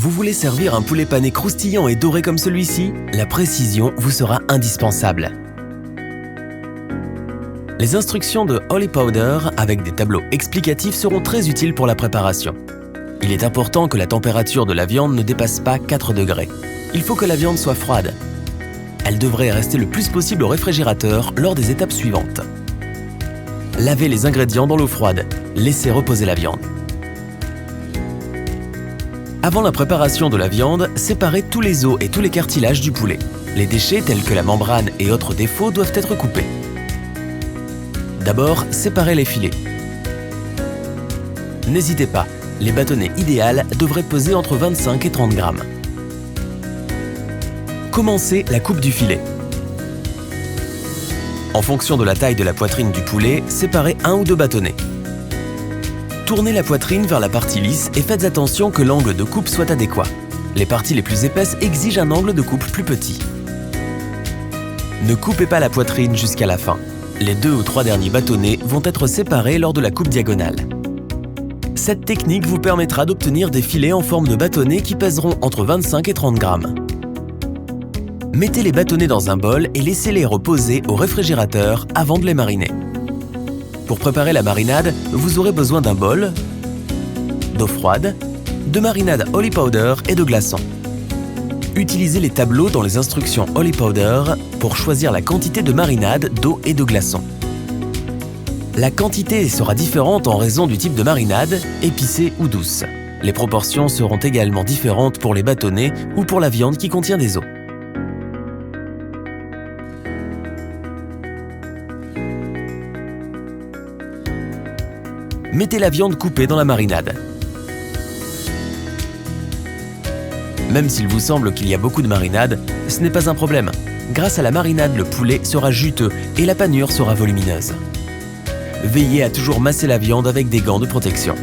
Vous voulez servir un poulet pané croustillant et doré comme celui-ci? La précision vous sera indispensable. Les instructions de Holy Powder avec des tableaux explicatifs seront très utiles pour la préparation. Il est important que la température de la viande ne dépasse pas 4 degrés. Il faut que la viande soit froide. Elle devrait rester le plus possible au réfrigérateur lors des étapes suivantes. Lavez les ingrédients dans l'eau froide. Laissez reposer la viande. Avant la préparation de la viande, séparez tous les os et tous les cartilages du poulet. Les déchets tels que la membrane et autres défauts doivent être coupés. D'abord, séparez les filets. N'hésitez pas, les bâtonnets idéales devraient peser entre 25 et 30 grammes. Commencez la coupe du filet. En fonction de la taille de la poitrine du poulet, séparez 1 ou 2 bâtonnets. Tournez la poitrine vers la partie lisse et faites attention que l'angle de coupe soit adéquat. Les parties les plus épaisses exigent un angle de coupe plus petit. Ne coupez pas la poitrine jusqu'à la fin. Les 2 ou 3 derniers bâtonnets vont être séparés lors de la coupe diagonale. Cette technique vous permettra d'obtenir des filets en forme de bâtonnets qui pèseront entre 25 et 30 grammes. Mettez les bâtonnets dans un bol et laissez-les reposer au réfrigérateur avant de les mariner. Pour préparer la marinade, vous aurez besoin d'un bol, d'eau froide, de marinade Holy Powder et de glaçons. Utilisez les tableaux dans les instructions Holy Powder pour choisir la quantité de marinade, d'eau et de glaçons. La quantité sera différente en raison du type de marinade, épicée ou douce. Les proportions seront également différentes pour les bâtonnets ou pour la viande qui contient des os. Mettez la viande coupée dans la marinade. Même s'il vous semble qu'il y a beaucoup de marinade, ce n'est pas un problème. Grâce à la marinade, le poulet sera juteux et la panure sera volumineuse. Veillez à toujours masser la viande avec des gants de protection.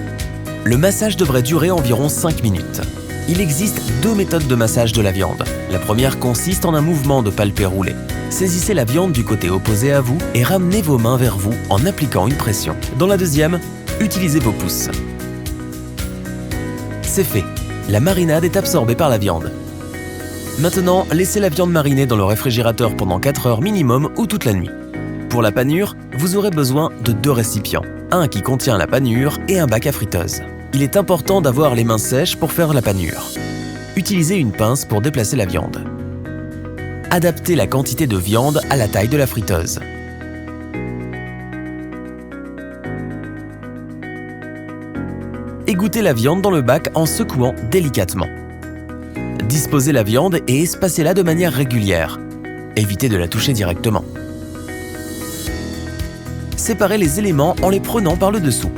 Le massage devrait durer environ 5 minutes. Il existe 2 méthodes de massage de la viande. La première consiste en un mouvement de palpé roulé. Saisissez la viande du côté opposé à vous et ramenez vos mains vers vous en appliquant une pression. Dans la deuxième, utilisez vos pouces. C'est fait. La marinade est absorbée par la viande. Maintenant, laissez la viande mariner dans le réfrigérateur pendant 4 heures minimum ou toute la nuit. Pour la panure, vous aurez besoin de 2 récipients, un qui contient la panure et un bac à friteuse. Il est important d'avoir les mains sèches pour faire la panure. Utilisez une pince pour déplacer la viande. Adaptez la quantité de viande à la taille de la friteuse. Égouttez la viande dans le bac en secouant délicatement. Disposez la viande et espacez-la de manière régulière. Évitez de la toucher directement. Séparez les éléments en les prenant par le dessous.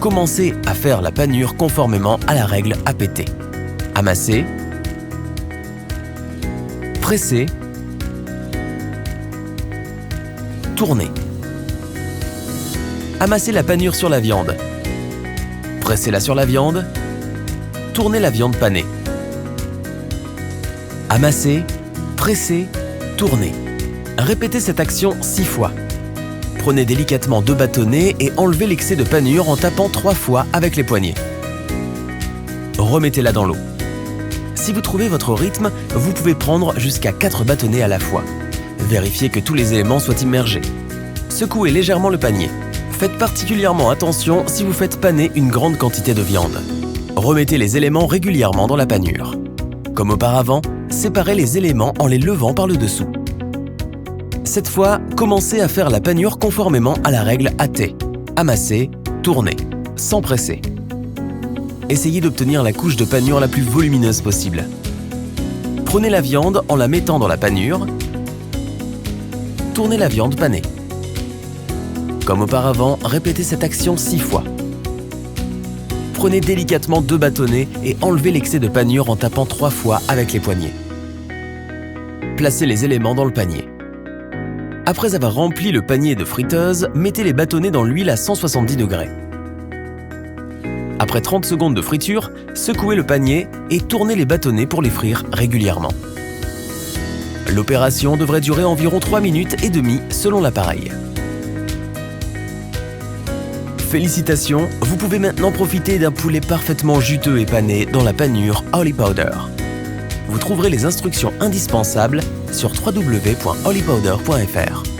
Commencez à faire la panure conformément à la règle APT. Amassez, pressez, tournez. Amassez la panure sur la viande. Pressez-la sur la viande. Tournez la viande panée. Amassez, pressez, tournez. Répétez cette action 6 fois. Prenez délicatement 2 bâtonnets et enlevez l'excès de panure en tapant 3 fois avec les poignets. Remettez-la dans l'eau. Si vous trouvez votre rythme, vous pouvez prendre jusqu'à 4 bâtonnets à la fois. Vérifiez que tous les éléments soient immergés. Secouez légèrement le panier. Faites particulièrement attention si vous faites paner une grande quantité de viande. Remettez les éléments régulièrement dans la panure. Comme auparavant, séparez les éléments en les levant par le dessous. Cette fois, commencez à faire la panure conformément à la règle AT. Amassez, tournez, sans presser. Essayez d'obtenir la couche de panure la plus volumineuse possible. Prenez la viande en la mettant dans la panure. Tournez la viande panée. Comme auparavant, répétez cette action 6 fois. Prenez délicatement 2 bâtonnets et enlevez l'excès de panure en tapant 3 fois avec les poignets. Placez les éléments dans le panier. Après avoir rempli le panier de friteuse, mettez les bâtonnets dans l'huile à 170 degrés. Après 30 secondes de friture, secouez le panier et tournez les bâtonnets pour les frire régulièrement. L'opération devrait durer environ 3 minutes et demie selon l'appareil. Félicitations, vous pouvez maintenant profiter d'un poulet parfaitement juteux et pané dans la panure Holy Powder. Vous trouverez les instructions indispensables sur www.holypowder.fr.